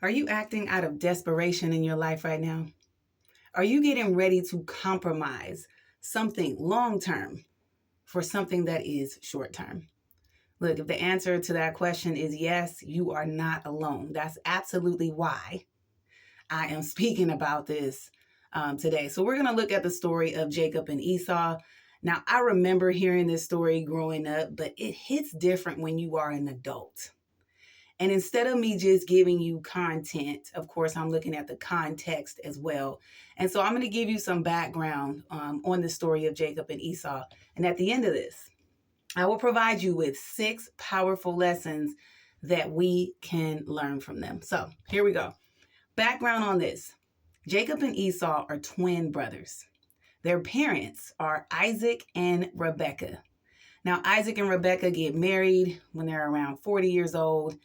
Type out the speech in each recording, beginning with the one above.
Are you acting out of desperation in your life right now? Are you getting ready to compromise something long term for something that is short term? Look, if the answer to that question is yes, you are not alone. That's absolutely why I am speaking about this today. So, we're going to look at the story of Jacob and Esau. Now, I remember hearing this story growing up, but it hits different when you are an adult. And instead of me just giving you content, of course, I'm looking at the context as well. And so I'm going to give you some background on the story of Jacob and Esau. And at the end of this, I will provide you with 6 powerful lessons that we can learn from them. So here we go. Background on this. Jacob and Esau are twin brothers. Their parents are Isaac and Rebekah. Now, Isaac and Rebekah get married when they're around 40 years old.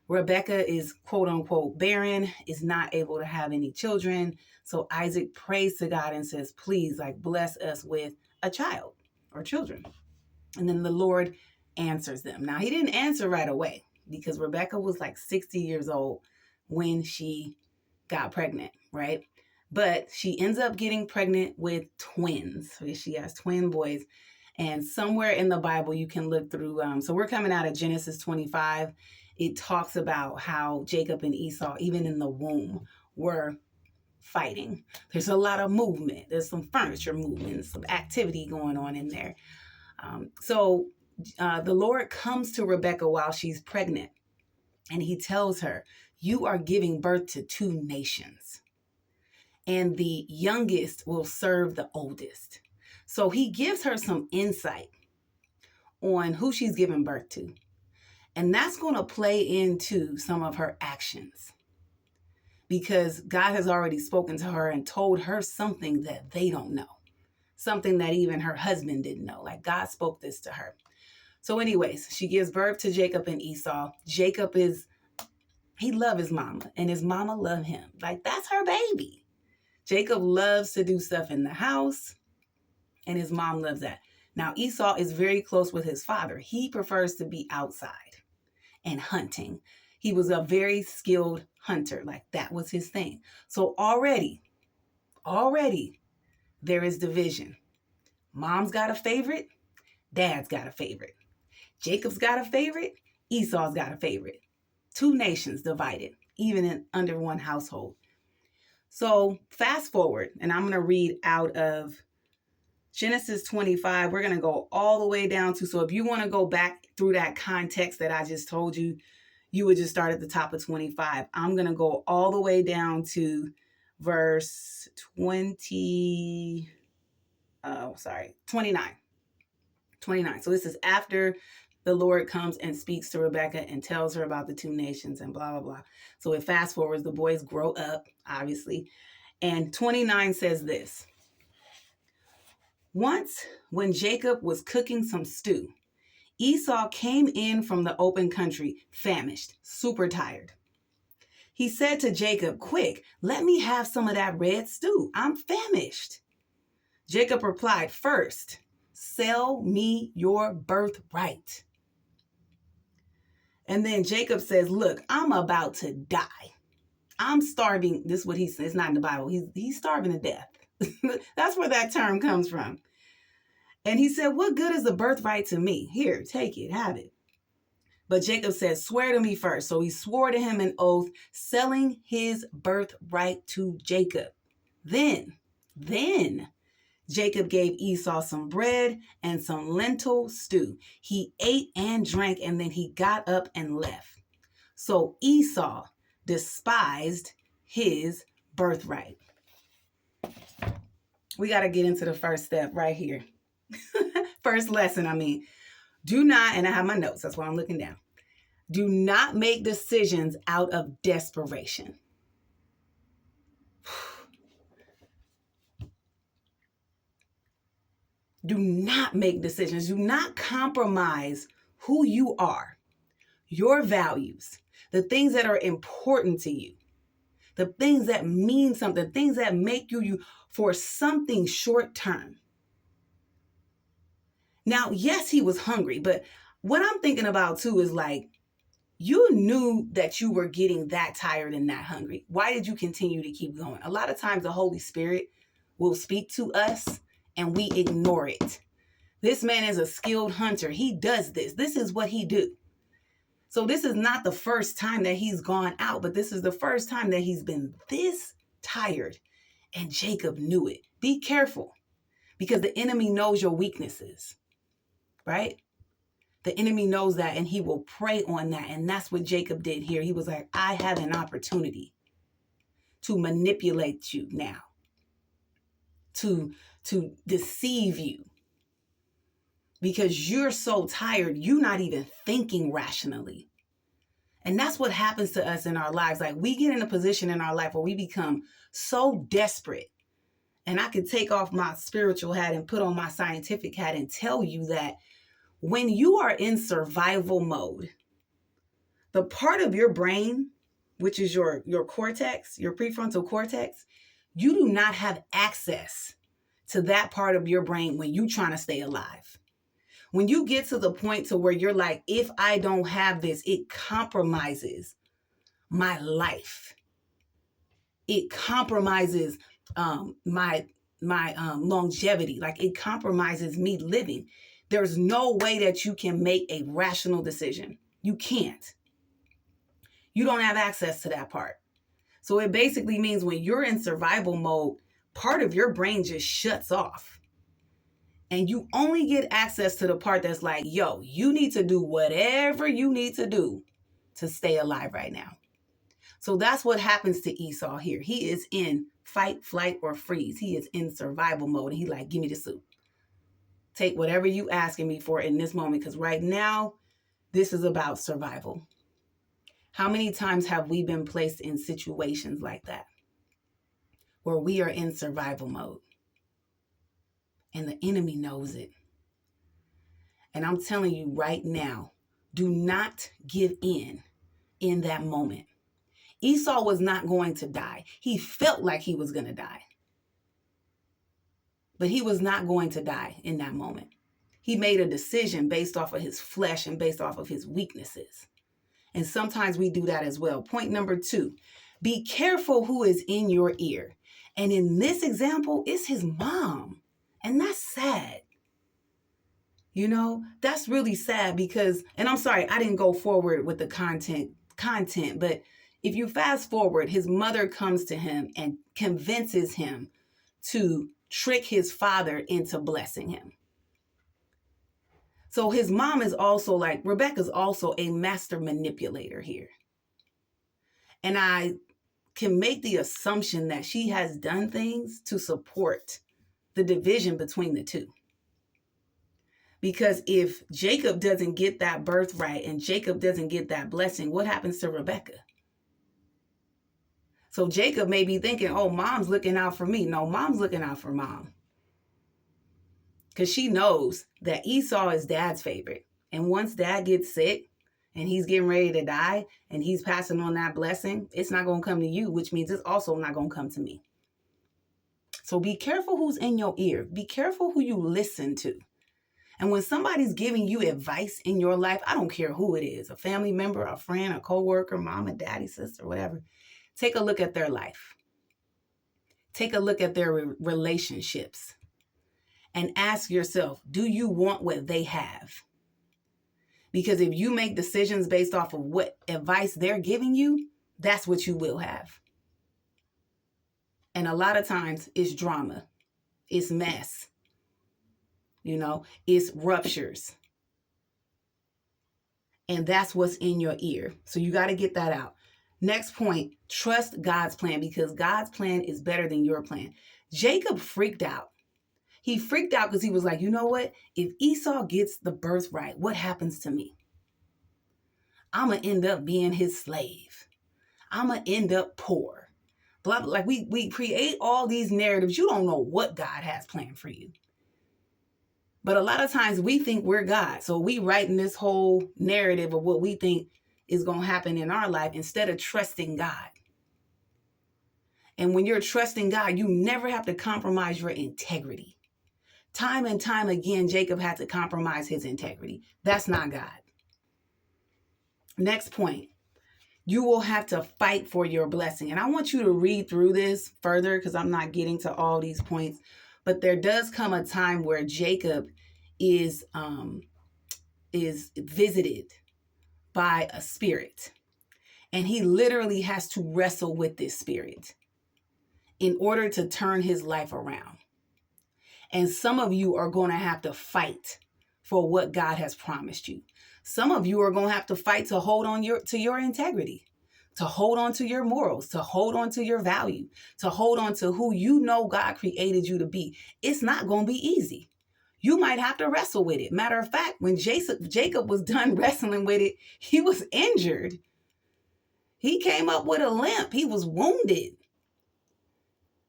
Rebecca is quote unquote barren, is not able to have any children. So Isaac prays to God and says, please, bless us with a child or children. And then the Lord answers them. Now, he didn't answer right away because Rebecca was 60 years old when she got pregnant, right? But she ends up getting pregnant with twins. So she has twin boys. And somewhere in the Bible, you can look through. So we're coming out of Genesis 25. It talks about how Jacob and Esau, even in the womb, were fighting. There's a lot of movement. There's some furniture movement, some activity going on in there. So the Lord comes to Rebecca while she's pregnant, and he tells her, you are giving birth to 2 nations, and the youngest will serve the oldest. So he gives her some insight on who she's giving birth to. And that's going to play into some of her actions because God has already spoken to her and told her something that they don't know, something that even her husband didn't know. God spoke this to her. So anyways, she gives birth to Jacob and Esau. Jacob he loves his mama and his mama love him. That's her baby. Jacob loves to do stuff in the house and his mom loves that. Now, Esau is very close with his father. He prefers to be outside and hunting. He was a very skilled hunter. That was his thing. So already there is division. Mom's got a favorite. Dad's got a favorite. Jacob's got a favorite. Esau's got a favorite. 2 nations divided, even under one household. So fast forward, and I'm going to read out of Genesis 25. We're going to go all the way down to, so if you want to go back through that context that I just told you, you would just start at the top of 25. I'm going to go all the way down to verse 29. 29. So this is after the Lord comes and speaks to Rebecca and tells her about the 2 nations and blah, blah, blah. So it fast forwards, the boys grow up, obviously. And 29 says this. Once, when Jacob was cooking some stew, Esau came in from the open country, famished, super tired. He said to Jacob, quick, let me have some of that red stew. I'm famished. Jacob replied, first, sell me your birthright. And then Jacob says, look, I'm about to die. I'm starving. This is what he says. It's not in the Bible. He's starving to death. That's where that term comes from. And he said, what good is the birthright to me? Here, take it, have it. But Jacob said, swear to me first. So he swore to him an oath, selling his birthright to Jacob. Then Jacob gave Esau some bread and some lentil stew. He ate and drank, and then he got up and left. So Esau despised his birthright. We got to get into the first step right here. First lesson, do not, and I have my notes, that's why I'm looking down. Do not make decisions out of desperation. Do not make decisions. Do not compromise who you are, your values, the things that are important to you, the things that mean something, things that make you for something short term. Now, yes, he was hungry, but what I'm thinking about too is You knew that you were getting that tired and that hungry. Why did you continue to keep going? A lot of times the Holy Spirit will speak to us and we ignore it. This man is a skilled hunter. He does this. This is what he do. So this is not the first time that he's gone out, but this is the first time that he's been this tired. And Jacob knew it. Be careful, because the enemy knows your weaknesses, right? The enemy knows that, and he will prey on that. And that's what Jacob did here. He was like, I have an opportunity to manipulate you now, to deceive you, because you're so tired, you're not even thinking rationally. And that's what happens to us in our lives. Like, we get in a position in our life where we become so desperate. And I could take off my spiritual hat and put on my scientific hat and tell you that when you are in survival mode, the part of your brain, which is your cortex, your prefrontal cortex, you do not have access to that part of your brain when you're trying to stay alive. When you get to the point to where you're like, if I don't have this, it compromises my life. It compromises my longevity. Like, it compromises me living. There's no way that you can make a rational decision. You can't. You don't have access to that part. So it basically means when you're in survival mode, part of your brain just shuts off. And you only get access to the part that's like, yo, you need to do whatever you need to do to stay alive right now. So that's what happens to Esau here. He is in fight, flight, or freeze. He is in survival mode. And he's like, give me the soup. Take whatever you asking me for in this moment, because right now, this is about survival. How many times have we been placed in situations like that, where we are in survival mode? And the enemy knows it. And I'm telling you right now, do not give in that moment. Esau was not going to die. He felt like he was going to die. But he was not going to die in that moment. He made a decision based off of his flesh and based off of his weaknesses. And sometimes we do that as well. Point number 2, be careful who is in your ear. And in this example, it's his mom. And that's sad. You know, that's really sad because, and I'm sorry, I didn't go forward with the content, but if you fast forward, his mother comes to him and convinces him to trick his father into blessing him. So his mom is also like, Rebecca's also a master manipulator here. And I can make the assumption that she has done things to support the division between the two. Because if Jacob doesn't get that birthright and Jacob doesn't get that blessing, what happens to Rebecca? So Jacob may be thinking, oh, mom's looking out for me. No, mom's looking out for mom. Because she knows that Esau is dad's favorite. And once dad gets sick and he's getting ready to die and he's passing on that blessing, it's not going to come to you, which means it's also not going to come to me. So be careful who's in your ear. Be careful who you listen to. And when somebody's giving you advice in your life, I don't care who it is, a family member, a friend, a coworker, mom and daddy, sister, whatever, take a look at their life. Take a look at their relationships and ask yourself, do you want what they have? Because if you make decisions based off of what advice they're giving you, that's what you will have. And a lot of times it's drama, it's mess, it's ruptures. And that's what's in your ear. So you got to get that out. Next point, trust God's plan, because God's plan is better than your plan. Jacob freaked out. He freaked out because he was like, you know what? If Esau gets the birthright, what happens to me? I'm going to end up being his slave. I'm going to end up poor. Blah, blah. Like we create all these narratives. You don't know what God has planned for you. But a lot of times we think we're God. So we write in this whole narrative of what we think is going to happen in our life instead of trusting God. And when you're trusting God, you never have to compromise your integrity. Time and time again, Jacob had to compromise his integrity. That's not God. Next point. You will have to fight for your blessing. And I want you to read through this further because I'm not getting to all these points. But there does come a time where Jacob is visited by a spirit. And he literally has to wrestle with this spirit in order to turn his life around. And some of you are going to have to fight for what God has promised you. Some of you are going to have to fight to hold on to your integrity, to hold on to your morals, to hold on to your value, to hold on to who you know God created you to be. It's not going to be easy. You might have to wrestle with it. Matter of fact, when Jacob was done wrestling with it, he was injured. He came up with a limp. He was wounded.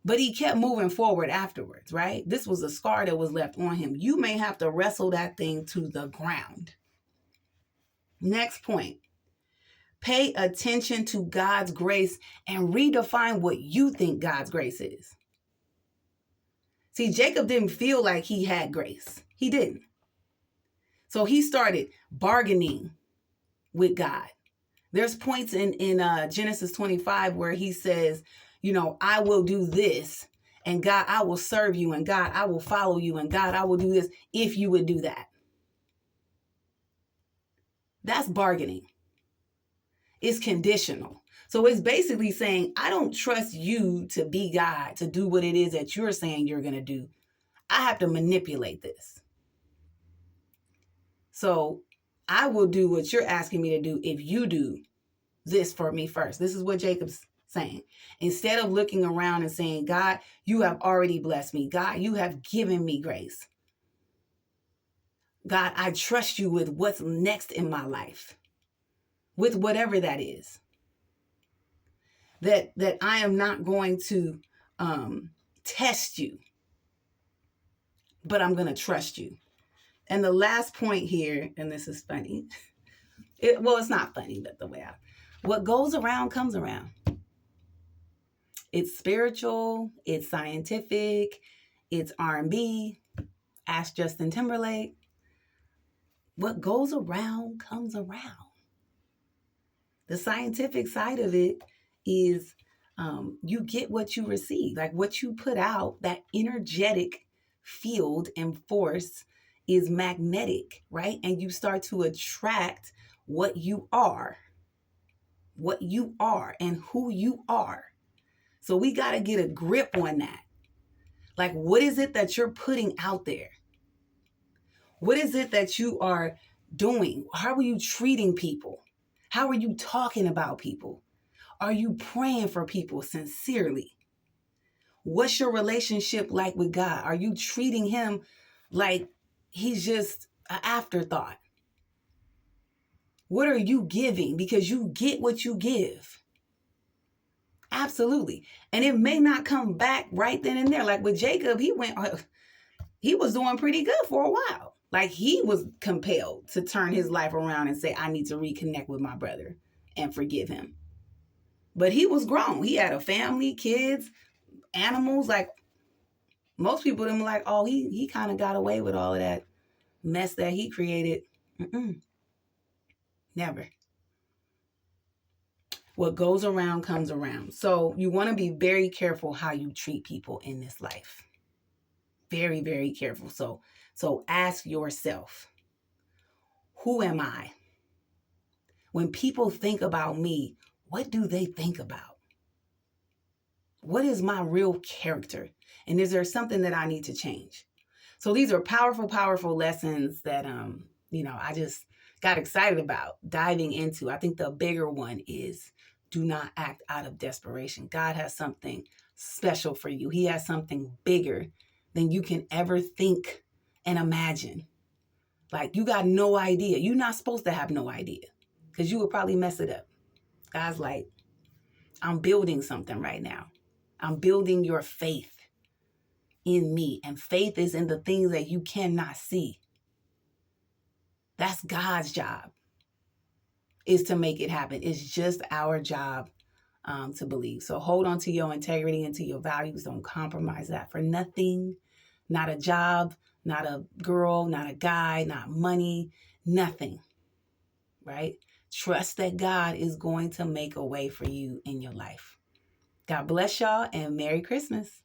But he kept moving forward afterwards, right? This was a scar that was left on him. You may have to wrestle that thing to the ground. Next point. Pay attention to God's grace and redefine what you think God's grace is. See, Jacob didn't feel like he had grace. He didn't. So he started bargaining with God. There's points in Genesis 25 where he says, I will do this, and God, I will serve you, and God, I will follow you, and God, I will do this if you would do that. That's bargaining. It's conditional. So it's basically saying, I don't trust you to be God, to do what it is that you're saying you're going to do. I have to manipulate this. So I will do what you're asking me to do if you do this for me first. This is what Jacob's saying. Instead of looking around and saying, God, you have already blessed me. God, you have given me grace. God, I trust you with what's next in my life, with whatever that is. That I am not going to test you, but I'm going to trust you. And the last point here, and this is funny. It's not funny, but what goes around comes around. It's spiritual, it's scientific, it's R&B. Ask Justin Timberlake. What goes around comes around. The scientific side of it is you get what you receive. Like what you put out, that energetic field and force is magnetic, right? And you start to attract what you are and who you are. So we got to get a grip on that. Like, what is it that you're putting out there? What is it that you are doing? How are you treating people? How are you talking about people? Are you praying for people sincerely? What's your relationship like with God? Are you treating him like he's just an afterthought? What are you giving? Because you get what you give. Absolutely. And it may not come back right then and there. Like with Jacob, he was doing pretty good for a while. Like he was compelled to turn his life around and say, I need to reconnect with my brother and forgive him. But he was grown. He had a family, kids, animals. Like most people, them like, oh, he kind of got away with all of that mess that he created. Never. What goes around comes around. So you want to be very careful how you treat people in this life. Very, very careful. So ask yourself, who am I? When people think about me, what do they think about? What is my real character? And is there something that I need to change? So these are powerful, powerful lessons that, I just got excited about diving into. I think the bigger one is do not act out of desperation. God has something special for you. He has something bigger than you can ever think and imagine. Like you got no idea. You're not supposed to have no idea because you would probably mess it up. God's like, I'm building something right now. I'm building your faith in me. And faith is in the things that you cannot see. That's God's job, is to make it happen. It's just our job to believe. So hold on to your integrity and to your values. Don't compromise that for nothing. Not a job, not a girl, not a guy, not money, nothing. Right? Trust that God is going to make a way for you in your life. God bless y'all and Merry Christmas.